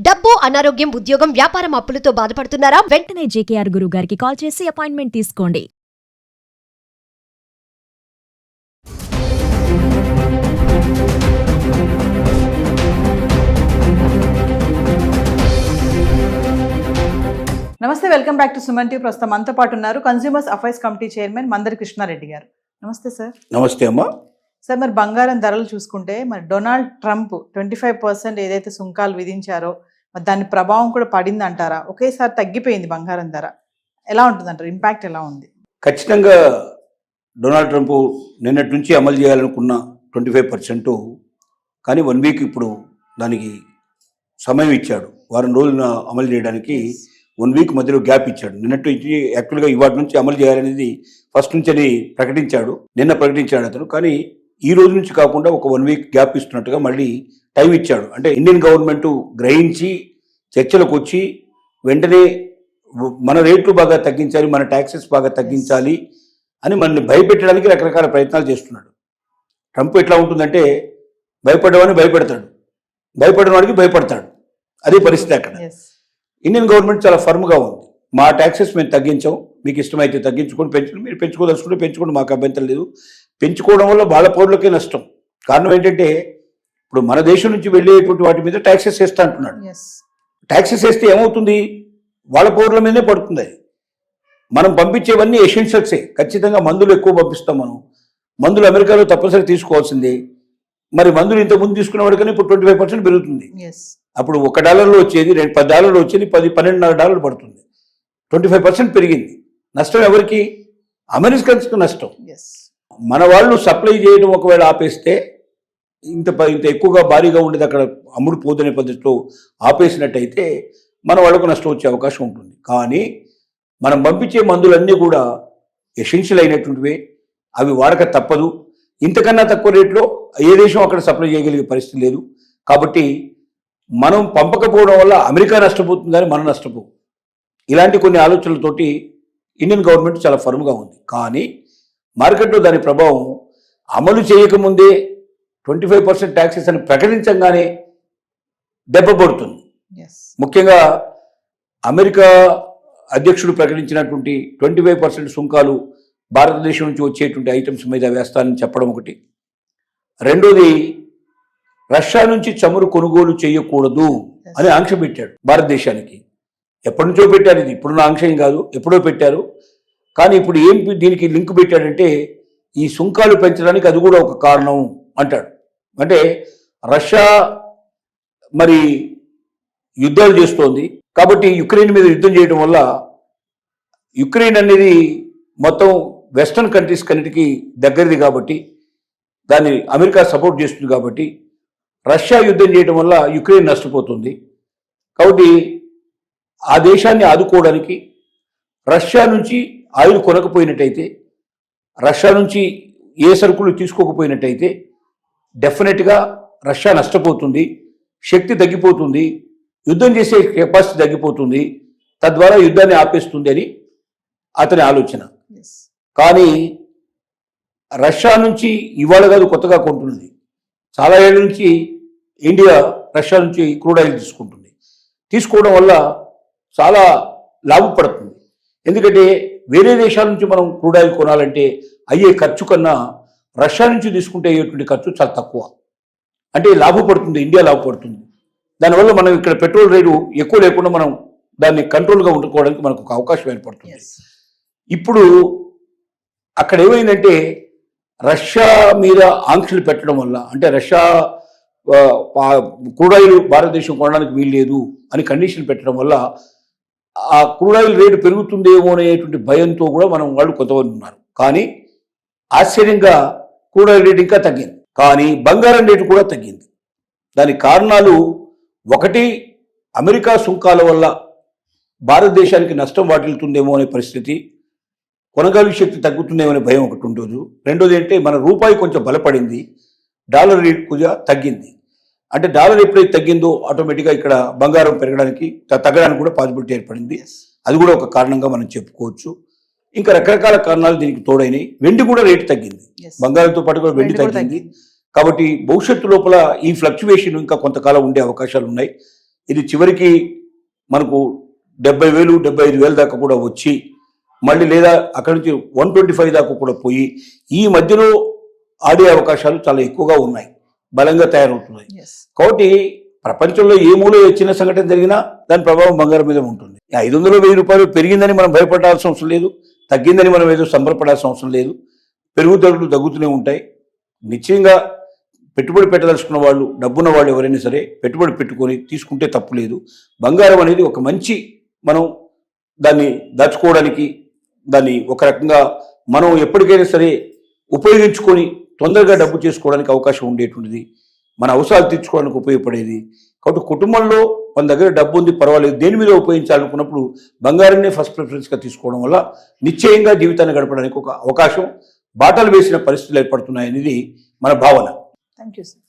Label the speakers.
Speaker 1: డబ్బు, అనారోగ్యం, ఉద్యోగం, వ్యాపారం అప్పులతో బాధపడుతున్నారా?
Speaker 2: వెంటనే జేకేఆర్ గురువు గారికి కాల్ చేసి అపాయింట్మెంట్ తీసుకోండి.
Speaker 3: నమస్తే, welcome back to Suman TV. ప్రస్తుతం మనతో పాటు ఉన్నారు consumers affairs committee chairman Mandari Krishnareddy గారు. నమస్తే సార్.
Speaker 4: నమస్తే అమ్మా.
Speaker 3: సార్, మరి బంగారం ధరలు చూసుకుంటే మరి డొనాల్డ్ ట్రంప్ 25% ఏదైతే సుంకాలు విధించారో మరి దాని ప్రభావం కూడా పడింది అంటారా? ఒకేసారి తగ్గిపోయింది బంగారం ధర, ఎలా ఉంటుందంటారు? ఇంపాక్ట్ ఎలా ఉంది?
Speaker 4: ఖచ్చితంగా డొనాల్డ్ ట్రంప్ నిన్నటి నుంచి అమలు చేయాలనుకున్న 25%, కానీ 1 వీక్ ఇప్పుడు దానికి సమయం ఇచ్చాడు. వారం రోజులు అమలు చేయడానికి 1 వీక్ మధ్యలో గ్యాప్ ఇచ్చాడు. నిన్నటి నుంచి యాక్చువల్గా ఇవాటి నుంచి అమలు చేయాలనేది ఫస్ట్ నుంచి అని నిన్న ప్రకటించాడు అతను. కానీ ఈ రోజు నుంచి కాకుండా ఒక 1 వీక్ గ్యాప్ ఇస్తున్నట్టుగా మళ్ళీ టైం ఇచ్చాడు. అంటే ఇండియన్ గవర్నమెంట్ గ్రహించి చర్చలకు వచ్చి వెంటనే మన రేట్లు బాగా తగ్గించాలి, మన ట్యాక్సెస్ బాగా తగ్గించాలి అని మనల్ని భయపెట్టడానికి రకరకాల ప్రయత్నాలు చేస్తున్నాడు. ట్రంప్ ఎట్లా ఉంటుందంటే భయపడేవాడిని భయపెడతాడు, భయపడిన వాడికి భయపడతాడు. అదే పరిస్థితి అక్కడ. ఇండియన్ గవర్నమెంట్ చాలా ఫర్మ్గా ఉంది. మా ట్యాక్సెస్ మేము తగ్గించాం, మీకు ఇష్టమైతే తగ్గించుకొని మీరు పెంచుకోదలుచుకుంటే పెంచుకోండి, మాకు అభ్యంతరం లేదు. పెంచుకోవడం వల్ల వాళ్ళ పౌరులకే నష్టం. కారణం ఏంటంటే ఇప్పుడు మన దేశం నుంచి వెళ్ళేటువంటి వాటి మీద ట్యాక్సెస్ వేస్తా అంటున్నాడు. ట్యాక్సెస్ వేస్తే ఏమవుతుంది? వాళ్ళ పౌరుల మీదనే పడుతుంది. మనం పంపించేవన్నీ ఎసెన్షియల్సే. ఖచ్చితంగా మందులు ఎక్కువ పంపిస్తాం. మనం మందులు అమెరికాలో తప్పనిసరి తీసుకోవాల్సిందే. మరి మందులు ఇంతకుముందు తీసుకునే వాడికన్నా ఇప్పుడు 25% పెరుగుతుంది. అప్పుడు $1 వచ్చేది $10 వచ్చేది $12.5 పడుతుంది. 25% పెరిగింది. నష్టం ఎవరికి? అమెరికన్స్కి నష్టం. మన వాళ్ళు సప్లై చేయడం ఒకవేళ ఆపేస్తే, ఇంత ఎక్కువగా భారీగా ఉండేది అక్కడ అమ్ముడు పోదనే పద్ధతిలో ఆపేసినట్టయితే మన వాళ్ళకు నష్టం వచ్చే అవకాశం ఉంటుంది. కానీ మనం పంపించే మందులన్నీ కూడా ఎసెన్షియల్ అయినటువంటివే, అవి వాడక తప్పదు. ఇంతకన్నా తక్కువ రేట్లో ఏ దేశం అక్కడ సప్లై చేయగలిగే పరిస్థితి లేదు. కాబట్టి మనం పంపకపోవడం వల్ల అమెరికా నష్టపోతుంది, కానీ మనం నష్టపోవు. ఇలాంటి కొన్ని ఆలోచనలతోటి ఇండియన్ గవర్నమెంట్ చాలా ఫర్మ్గా ఉంది. కానీ మార్కెట్లో దాని ప్రభావం అమలు చేయకముందే 25% ట్యాక్సెస్ అని ప్రకటించగానే దెబ్బ పడుతుంది. ముఖ్యంగా అమెరికా అధ్యక్షుడు ప్రకటించినటువంటి 25% సుంకాలు భారతదేశం నుంచి వచ్చేటువంటి ఐటమ్స్ మీద వేస్తానని చెప్పడం ఒకటి. రెండోది, రష్యా నుంచి చమురు కొనుగోలు చేయకూడదు అని ఆంక్ష పెట్టాడు భారతదేశానికి. ఎప్పటి నుంచో పెట్టారు, ఇది ఇప్పుడున్న ఆంక్ష ఏం కాదు, ఎప్పుడో పెట్టారు. కానీ ఇప్పుడు ఏం దీనికి లింక్ పెట్టాడంటే ఈ సుంకాలు పెంచడానికి అది కూడా ఒక కారణం అంటాడు. అంటే రష్యా మరి యుద్ధాలు చేస్తోంది కాబట్టి యుక్రెయిన్ మీద యుద్ధం చేయడం వల్ల యుక్రెయిన్ అనేది మొత్తం వెస్టర్న్ కంట్రీస్ కన్నిటికీ దగ్గరది కాబట్టి, దాన్ని అమెరికా సపోర్ట్ చేస్తుంది కాబట్టి రష్యా యుద్ధం చేయడం వల్ల యుక్రెయిన్ నష్టపోతుంది. కాబట్టి ఆ దేశాన్ని ఆదుకోవడానికి రష్యా నుంచి ఆయిల్ కొనకపోయినట్టయితే, రష్యా నుంచి ఏ సరుకులు తీసుకోకపోయినట్టయితే డెఫినెట్గా రష్యా నష్టపోతుంది, శక్తి తగ్గిపోతుంది, యుద్ధం చేసే కెపాసిటీ తగ్గిపోతుంది, తద్వారా యుద్ధాన్ని ఆపేస్తుంది అని అతని ఆలోచన. కానీ రష్యా నుంచి ఇవాళ కాదు కొత్తగా కొంటున్నది. చాలా ఏళ్ళ నుంచి ఇండియా రష్యా నుంచి క్రూడ్ ఆయిల్ తీసుకుంటుంది. తీసుకోవడం వల్ల చాలా లాభపడుతుంది. ఎందుకంటే వేరే దేశాల నుంచి మనం క్రూడ్ ఆయిల్ కొనాలంటే అయ్యే ఖర్చు కన్నా రష్యా నుంచి తీసుకుంటే అయ్యేటువంటి ఖర్చు చాలా తక్కువ. అంటే లాభపడుతుంది, ఇండియా లాభపడుతుంది. దానివల్ల మనం ఇక్కడ పెట్రోల్ రేటు ఎక్కువ లేకుండా మనం దాన్ని కంట్రోల్గా ఉండుకోవడానికి మనకు ఒక అవకాశం ఏర్పడుతుంది. ఇప్పుడు అక్కడ ఏమైందంటే రష్యా మీద ఆంక్షలు పెట్టడం వల్ల, అంటే రష్యా క్రూడ్ ఆయిల్ భారతదేశం కొనడానికి వీల్లేదు అని కండిషన్ పెట్టడం వల్ల ఆ క్రూడ్ ఆయిల్ రేటు పెరుగుతుందేమో అనేటువంటి భయంతో కూడా వాళ్ళు కొంతమంది ఉన్నారు. కానీ ఆశ్చర్యంగా క్రూడ్ ఆయిల్ రేటు ఇంకా తగ్గింది. కానీ బంగారం రేటు కూడా తగ్గింది. దానికి కారణాలు ఒకటి, అమెరికా సుంకాల వల్ల భారతదేశానికి నష్టం వాటిల్తుందేమో అనే పరిస్థితి, కొనగలిగే శక్తి తగ్గుతుందేమో అనే భయం ఒకటి ఉండదు. రెండోది అంటే మన రూపాయి కొంచెం బలపడింది, డాలర్ రేటు కూడా తగ్గింది. అంటే డాలర్ ఎప్పుడైతే తగ్గిందో ఆటోమేటిక్గా ఇక్కడ బంగారం పెరగడానికి తగ్గడానికి కూడా పాసిబిలిటీ ఏర్పడింది. అది కూడా ఒక కారణంగా మనం చెప్పుకోవచ్చు. ఇంకా రకరకాల కారణాలు దీనికి తోడైనాయి. వెండి కూడా రేటు తగ్గింది, బంగారంతో పాటు కూడా వెండి తగ్గింది. కాబట్టి భవిష్యత్తు లోపల ఈ ఫ్లక్చువేషన్ ఇంకా కొంతకాలం ఉండే అవకాశాలు ఉన్నాయి. ఇది చివరికి మనకు 70,000 75,000 దాకా కూడా వచ్చి మళ్ళీ లేదా అక్కడి నుంచి 125 దాకా కూడా పోయి ఈ మధ్యలో ఆడే అవకాశాలు చాలా ఎక్కువగా ఉన్నాయి, బలంగా తయారవుతున్నాయి. కాబట్టి ప్రపంచంలో ఏ మూల చిన్న సంఘటన జరిగినా దాని ప్రభావం బంగారం మీద ఉంటుంది. 500-1000 రూపాయలు పెరిగిందని మనం భయపడాల్సిన అవసరం లేదు, తగ్గిందని మనం ఏదో సంబరపడాల్సిన అవసరం లేదు. పెరుగుదలలు తగ్గుతూనే ఉంటాయి. నిశ్చయంగా పెట్టుబడి పెట్టదలుచుకున్న వాళ్ళు, డబ్బున్న వాళ్ళు ఎవరైనా సరే పెట్టుబడి పెట్టుకొని తీసుకుంటే తప్పు లేదు. బంగారం అనేది ఒక మంచి, మనం దాన్ని దాచుకోవడానికి, దాన్ని ఒక రకంగా మనం ఎప్పటికైనా సరే ఉపయోగించుకొని తొందరగా డబ్బు చేసుకోవడానికి అవకాశం ఉండేటువంటిది, మన అవసరాలు తీర్చుకోవడానికి ఉపయోగపడేది. కాబట్టి కుటుంబంలో మన దగ్గర డబ్బు ఉంది పర్వాలేదు, దేని మీద ఉపయోగించాలనుకున్నప్పుడు బంగారాన్ని ఫస్ట్ ప్రిఫరెన్స్గా తీసుకోవడం వల్ల నిశ్చయంగా జీవితాన్ని గడపడానికి ఒక అవకాశం, బాటలు వేసిన పరిస్థితులు ఏర్పడుతున్నాయనేది మన భావన.
Speaker 3: Thank you sir.